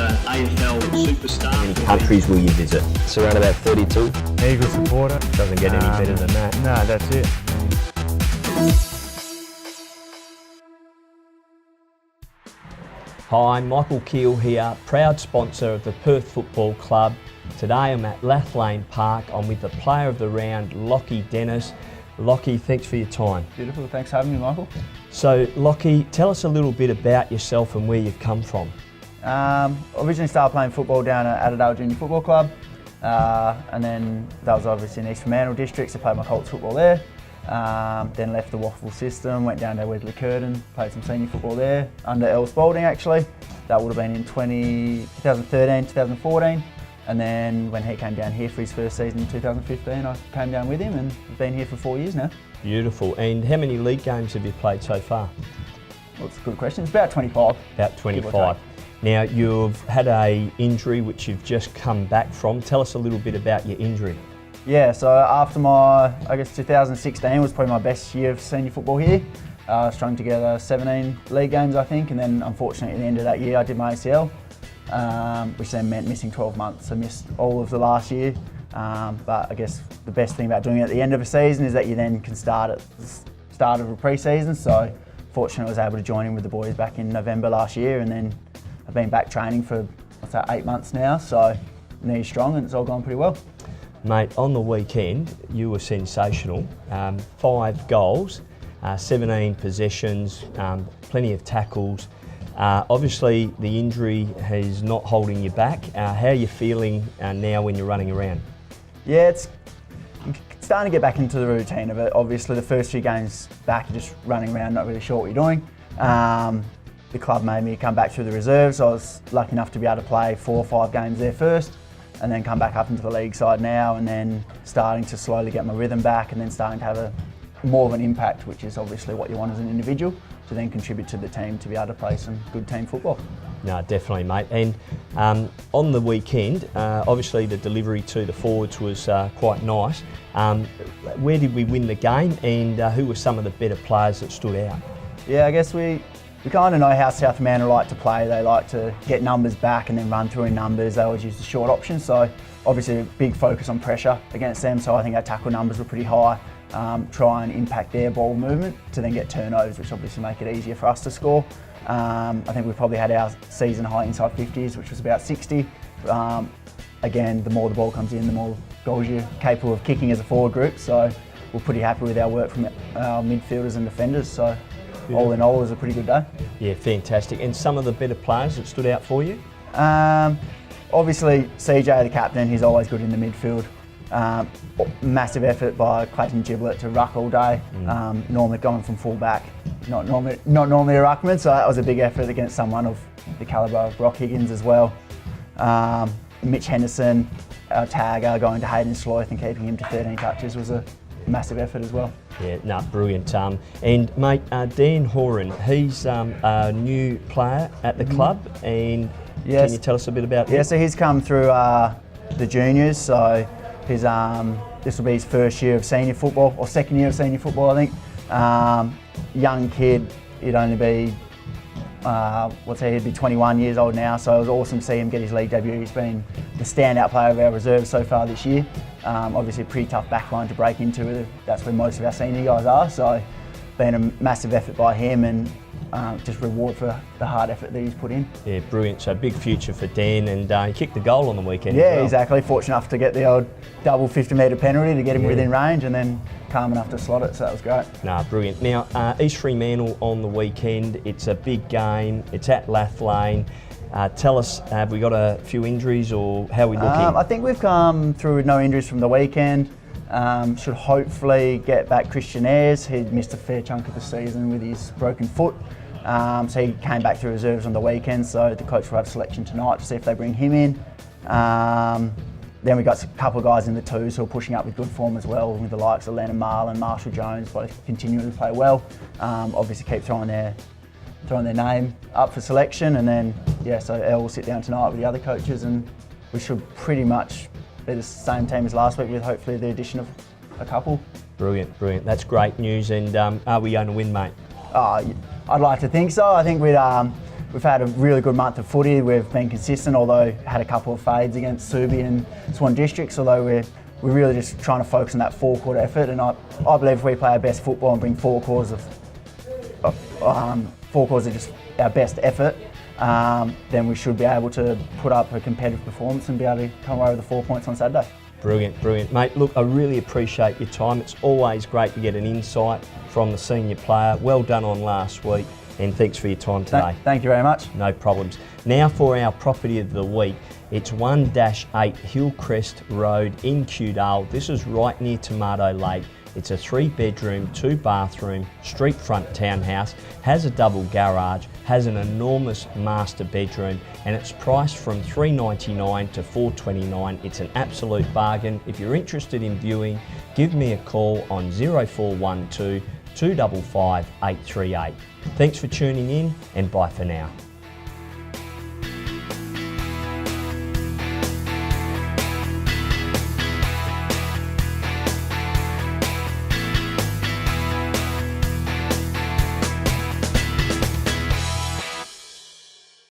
AFL superstar. How many countries will you visit? It's around about 32. Eagle supporter. Doesn't get any better than that. No, that's it. Hi, Michaelkeil here, proud sponsor of the Perth Football Club. Today I'm at Lachlan Park. I'm with the player of the round, Lachie Dennis. Lachie, thanks for your time. Beautiful, thanks for having me, Michael. So, Lachie, tell us a little bit about yourself and where you've come from. Originally started playing football down at Adelaide Junior Football Club, and then that was obviously in East Fremantle districts. I played my Colts football there. Then left the Waffle system, went down to Wesley Curtin, played some senior football there, under El Spalding actually. That would have been in 2013, 2014. And then when he came down here for his first season in 2015, I came down with him and I've been here for 4 years now. Beautiful. And how many league games have you played so far? Well, that's a good question. It's about 25. About 25. Now, you've had an injury which you've just come back from. Tell us a little bit about your injury. Yeah, so after my, 2016 was probably my best year of senior football here. Strung together 17 league games, I think, and then unfortunately at the end of that year I did my ACL, which then meant missing 12 months. I missed all of the last year, but I guess the best thing about doing it at the end of a season is that you then can start at the start of a pre-season. So fortunately I was able to join in with the boys back in November last year, and then I've been back training for, 8 months now, so knee's strong and it's all gone pretty well. Mate, on the weekend, you were sensational. 5 goals, 17 possessions, plenty of tackles. Obviously, the injury is not holding you back. How are you feeling now when you're running around? Yeah, it's starting to get back into the routine of it. Obviously, the first few games back, you're just running around, not really sure what you're doing. The club made me come back through the reserves, so I was lucky enough to be able to play 4 or 5 games there first, and then come back up into the league side now, and then starting to slowly get my rhythm back, and then starting to have more of an impact, which is obviously what you want as an individual, to then contribute to the team to be able to play some good team football. No, definitely, mate. And on the weekend, obviously the delivery to the forwards was quite nice. Where did we win the game, and who were some of the better players that stood out? Yeah, I guess we kind of know how South Fremantle like to play. They like to get numbers back and then run through in numbers. They always use the short option, so obviously a big focus on pressure against them. So I think our tackle numbers were pretty high. Try and impact their ball movement to then get turnovers, which obviously make it easier for us to score. I think we probably had our season high inside 50s, which was about 60. Again, the more the ball comes in, the more goals you're capable of kicking as a forward group. So we're pretty happy with our work from our midfielders and defenders. So all in all, it was a pretty good day. Yeah, fantastic. And some of the better players that stood out for you? Obviously, CJ, the captain, he's always good in the midfield. Massive effort by Clayton Giblett to ruck all day. Normally going from full back, not normally a ruckman, so that was a big effort against someone of the calibre of Brock Higgins as well. Mitch Henderson, our tagger, going to Hayden Sloyth and keeping him to 13 touches was a massive effort as well. Yeah, no, brilliant. And mate, Dan Horan, he's a new player at the club, and yes. Can you tell us a bit about him? Yeah, so he's come through the juniors, so his this will be his first year of senior football, or second year of senior football, I think. Young kid, he'd only be, he'd be 21 years old now, so it was awesome to see him get his league debut. He's been the standout player of our reserves so far this year. Obviously a pretty tough backline to break into. That's where most of our senior guys are, so been a massive effort by him, and just reward for the hard effort that he's put in. Yeah, brilliant. So big future for Dan, and he kicked the goal on the weekend. Yeah, as well. Exactly. Fortunate enough to get the old double 50-metre penalty to get him within range, and then calm enough to slot it, so that was great. Nah, brilliant. Now, East Fremantle on the weekend, it's a big game, it's at Lachlan. Tell us, have we got a few injuries, or how are we looking? I think we've come through with no injuries from the weekend. Should hopefully get back Christian Ayres. He'd missed a fair chunk of the season with his broken foot. So he came back through reserves on the weekend, so the coach will have selection tonight to see if they bring him in. Then we've got a couple of guys in the twos who are pushing up with good form as well, with the likes of Lennon Marl and Marshall Jones, both continuing to play well. Obviously keep throwing their name up for selection, and then so Elle will sit down tonight with the other coaches, and we should pretty much be the same team as last week, with hopefully the addition of a couple. Brilliant, brilliant. That's great news. And are we going to win, mate? I'd like to think so. I think with we've had a really good month of footy. We've been consistent, although had a couple of fades against Subi and Swan Districts, although we're really just trying to focus on that four-quarter effort. And I believe if we play our best football and bring four quarters of just our best effort, then we should be able to put up a competitive performance and be able to come away with the 4 points on Saturday. Brilliant, brilliant. Mate, look, I really appreciate your time. It's always great to get an insight from the senior player. Well done on last week, and thanks for your time today. Thank you very much. No problems. Now for our property of the week. It's 1-8 Hillcrest Road in Kewdale. This is right near Tomato Lake. It's a 3-bedroom, 2-bathroom, street front townhouse, has a double garage, has an enormous master bedroom, and it's priced from $399 to $429. It's an absolute bargain. If you're interested in viewing, give me a call on 0412 255 838. Thanks for tuning in, and bye for now.